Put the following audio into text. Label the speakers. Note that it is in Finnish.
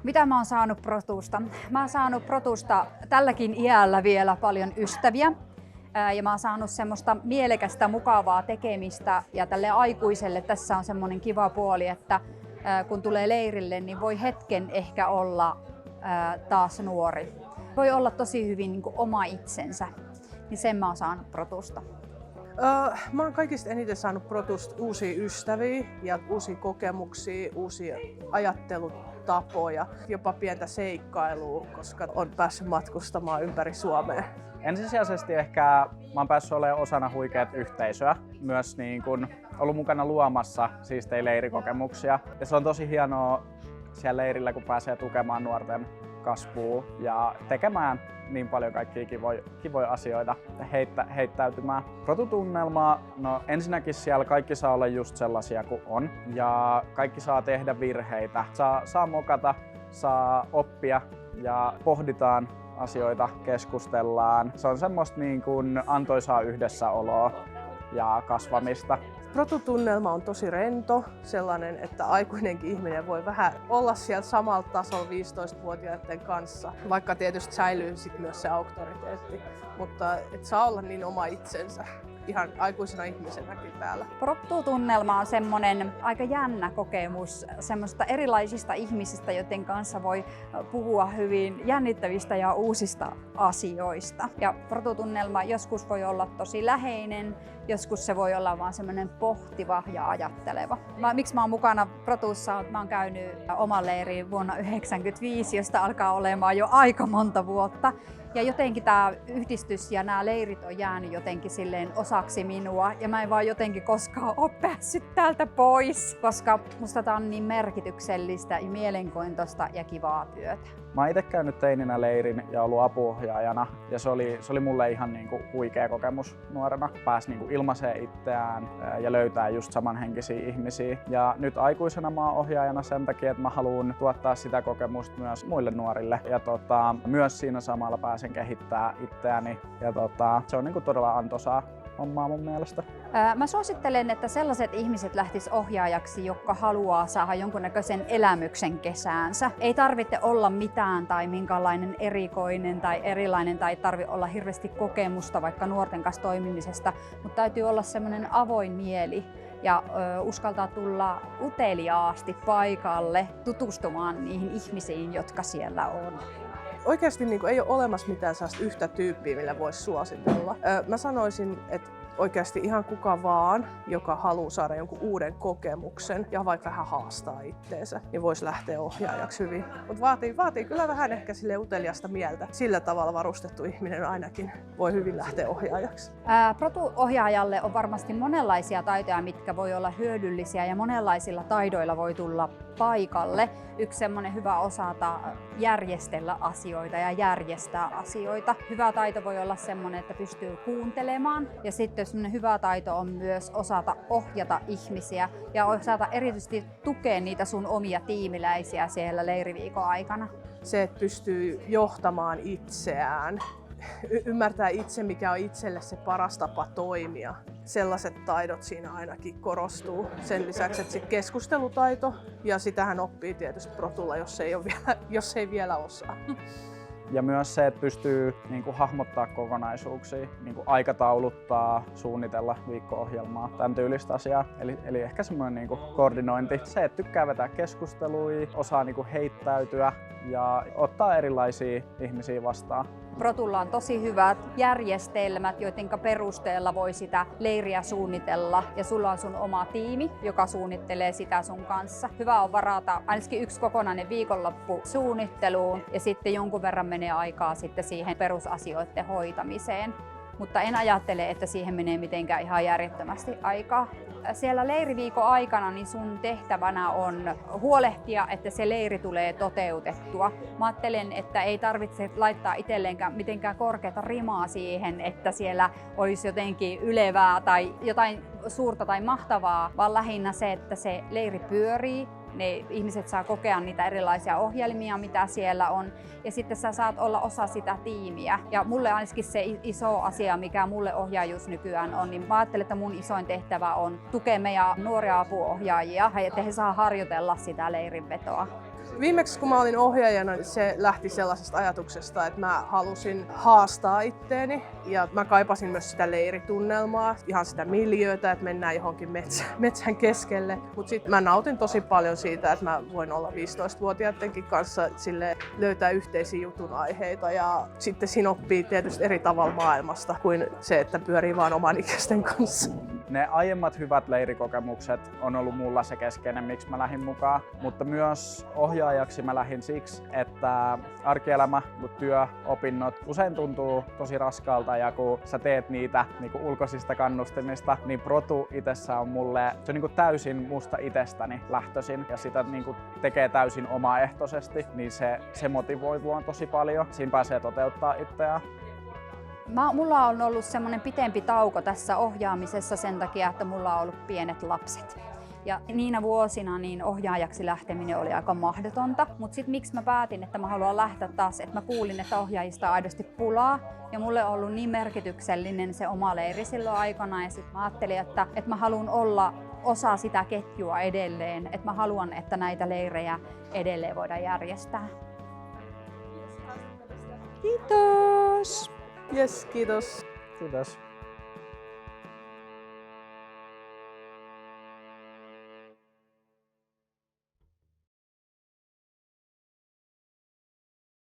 Speaker 1: Mitä mä oon saanut Protusta? Mä oon saanut Protusta tälläkin iällä vielä paljon ystäviä. Ja mä oon saanut semmoista mielekästä, mukavaa tekemistä. Ja tälle aikuiselle tässä on semmoinen kiva puoli, että kun tulee leirille, niin voi hetken ehkä olla taas nuori. Voi olla tosi hyvin niin kuin oma itsensä. Niin sen mä oon saanut Protusta.
Speaker 2: Mä oon kaikista eniten saanut Protusta uusia ystäviä ja uusia kokemuksia, uusia ajattelutapoja, jopa pientä seikkailua, koska on päässyt matkustamaan ympäri Suomea.
Speaker 3: Ensisijaisesti ehkä mä oon päässyt olemaan osana huikeat yhteisöä, myös niin kun ollut mukana luomassa siistejä leirikokemuksia. Ja se on tosi hienoa siellä leirillä, kun pääsee tukemaan nuorten kasvua ja tekemään niin paljon kaikkia kivoja asioita ja heittäytymään. Protutunnelmaa, no ensinnäkin siellä kaikki saa olla just sellaisia kuin on ja kaikki saa tehdä virheitä. Saa mokata, saa oppia ja pohditaan asioita, keskustellaan. Se on semmoista niin kuin antoisaa yhdessäoloa ja kasvamista.
Speaker 2: Protutunnelma on tosi rento, sellainen, että aikuinenkin ihminen voi vähän olla siellä samalla tasolla 15-vuotiaiden kanssa, vaikka tietysti säilyy sit myös se auktoriteetti, mutta et saa olla niin oma itsensä ihan aikuisena ihmisenäkin täällä.
Speaker 1: Protutunnelma on semmoinen aika jännä kokemus semmoista erilaisista ihmisistä, joiden kanssa voi puhua hyvin jännittävistä ja uusista asioista. Ja protutunnelma joskus voi olla tosi läheinen, joskus se voi olla vaan semmoinen pohtiva ja ajatteleva. Miksi mä oon mukana Protussa? Mä oon käynyt oman leiriin vuonna 1995, josta alkaa olemaan jo aika monta vuotta. Ja jotenkin tämä yhdistys ja nämä leirit on jäänyt jotenkin silleen osaksi minua ja mä en vaan jotenkin koskaan ole päässyt täältä pois, koska musta tää on niin merkityksellistä ja mielenkiintoista ja kivaa työtä.
Speaker 3: Mä oon itse käynyt teininä leirin ja ollut apuohjaajana ja se oli mulle ihan niinku huikea kokemus nuorena. Pääsi niinku ilmaiseen itseään ja löytää just samanhenkisiä ihmisiä. Ja nyt aikuisena mä oon ohjaajana sen takia, että mä haluan tuottaa sitä kokemusta myös muille nuorille. Ja myös siinä samalla pääsen kehittämään itseäni. Ja se on niinku todella antoisaa hommaa mun mielestä.
Speaker 1: Mä suosittelen, että sellaiset ihmiset lähtis ohjaajaksi, jotka haluaa saada jonkunnäköisen elämyksen kesäänsä. Ei tarvitse olla mitään tai minkälainen erikoinen tai erilainen tai tarvitse olla hirveästi kokemusta vaikka nuorten kanssa toimimisesta, mutta täytyy olla semmoinen avoin mieli ja uskaltaa tulla uteliaasti paikalle tutustumaan niihin ihmisiin, jotka siellä on.
Speaker 2: Oikeasti niin ei ole olemassa mitään sellaista yhtä tyyppiä, millä voisi suositella. Mä sanoisin, että oikeasti ihan kuka vaan, joka haluaa saada jonkun uuden kokemuksen ja vaikka vähän haastaa itteensä, niin voisi lähteä ohjaajaksi hyvin. Mutta vaatii kyllä vähän ehkä sille uteliasta mieltä. Sillä tavalla varustettu ihminen ainakin voi hyvin lähteä ohjaajaksi.
Speaker 1: Protu-ohjaajalle on varmasti monenlaisia taitoja, mitkä voi olla hyödyllisiä ja monenlaisilla taidoilla voi tulla paikalle. Yksi semmoinen hyvä osata järjestellä asioita ja järjestää asioita. Hyvä taito voi olla semmoinen, että pystyy kuuntelemaan ja sitten semmoinen hyvä taito on myös osata ohjata ihmisiä ja osata erityisesti tukea niitä sun omia tiimiläisiä siellä leiriviikon aikana.
Speaker 2: Se, että pystyy johtamaan itseään, ymmärtää itse, mikä on itselle se paras tapa toimia. Sellaiset taidot siinä ainakin korostuu. Sen lisäksi, että se keskustelutaito, ja sitähän oppii tietysti Protulla, jos ei vielä osaa.
Speaker 3: Ja myös se, että pystyy hahmottaa kokonaisuuksia, aikatauluttaa, suunnitella viikko-ohjelmaa, tämän tyylistä asiaa. Eli ehkä semmoinen koordinointi. Se, että tykkää vetää keskusteluja, osaa heittäytyä ja ottaa erilaisia ihmisiä vastaan.
Speaker 1: Protulla on tosi hyvät järjestelmät, joiden perusteella voi sitä leiriä suunnitella ja sulla on sun oma tiimi, joka suunnittelee sitä sun kanssa. Hyvä on varata ainakin yksi kokonainen viikonloppu suunnitteluun ja sitten jonkun verran menee aikaa sitten siihen perusasioiden hoitamiseen. Mutta en ajattele, että siihen menee mitenkään ihan järjettömästi aikaa. Siellä leiriviikon aikana niin sun tehtävänä on huolehtia, että se leiri tulee toteutettua. Mä ajattelen, että ei tarvitse laittaa itselleenkään mitenkään korkeata rimaa siihen, että siellä olisi jotenkin ylevää tai jotain suurta tai mahtavaa, vaan lähinnä se, että se leiri pyörii. Ne ihmiset saa kokea niitä erilaisia ohjelmia, mitä siellä on, ja sitten sä saat olla osa sitä tiimiä. Ja mulle ainakin se iso asia, mikä mulle ohjaajuus nykyään on, niin mä ajattelen, että mun isoin tehtävä on tukea meidän nuoria apuohjaajia, että he saa harjoitella sitä leirinvetoa.
Speaker 2: Viimeksi kun mä olin ohjaajana, niin se lähti sellaisesta ajatuksesta, että mä halusin haastaa itteeni ja mä kaipasin myös sitä leiritunnelmaa, ihan sitä miljöötä, että mennään johonkin metsän keskelle. Mutta sitten mä nautin tosi paljon siitä, että mä voin olla 15-vuotiaidenkin kanssa sille löytää yhteisiä jutun aiheita ja sitten siinä oppii tietysti eri tavalla maailmasta kuin se, että pyörii vaan oman ikäisten kanssa.
Speaker 3: Ne aiemmat hyvät leirikokemukset on ollut mulla se keskeinen, miksi mä lähdin mukaan, mutta myös ohjaajaksi mä lähdin siksi, että arkielämä, työ, opinnot usein tuntuu tosi raskaalta ja kun sä teet niitä niin kuin ulkoisista kannustimista, niin protu itsessä on mulle, se on niin kuin täysin musta itsestäni lähtöisin ja sitä niin kuin tekee täysin omaehtoisesti, niin se motivoi mua tosi paljon. Siinä pääsee toteuttaa itseään.
Speaker 1: Mulla on ollut semmoinen pitempi tauko tässä ohjaamisessa sen takia, että mulla on ollut pienet lapset. Ja niinä vuosina niin ohjaajaksi lähteminen oli aika mahdotonta, mutta sitten miksi mä päätin, että mä haluan lähteä taas, että mä kuulin, että ohjaajista on aidosti pulaa ja mulle on ollut niin merkityksellinen se oma leiri silloin aikana ja sitten mä ajattelin, että mä haluan olla osa sitä ketjua edelleen, että mä haluan, että näitä leirejä edelleen voidaan järjestää.
Speaker 2: Kiitos! Yes, kiitos.
Speaker 3: Kiitos.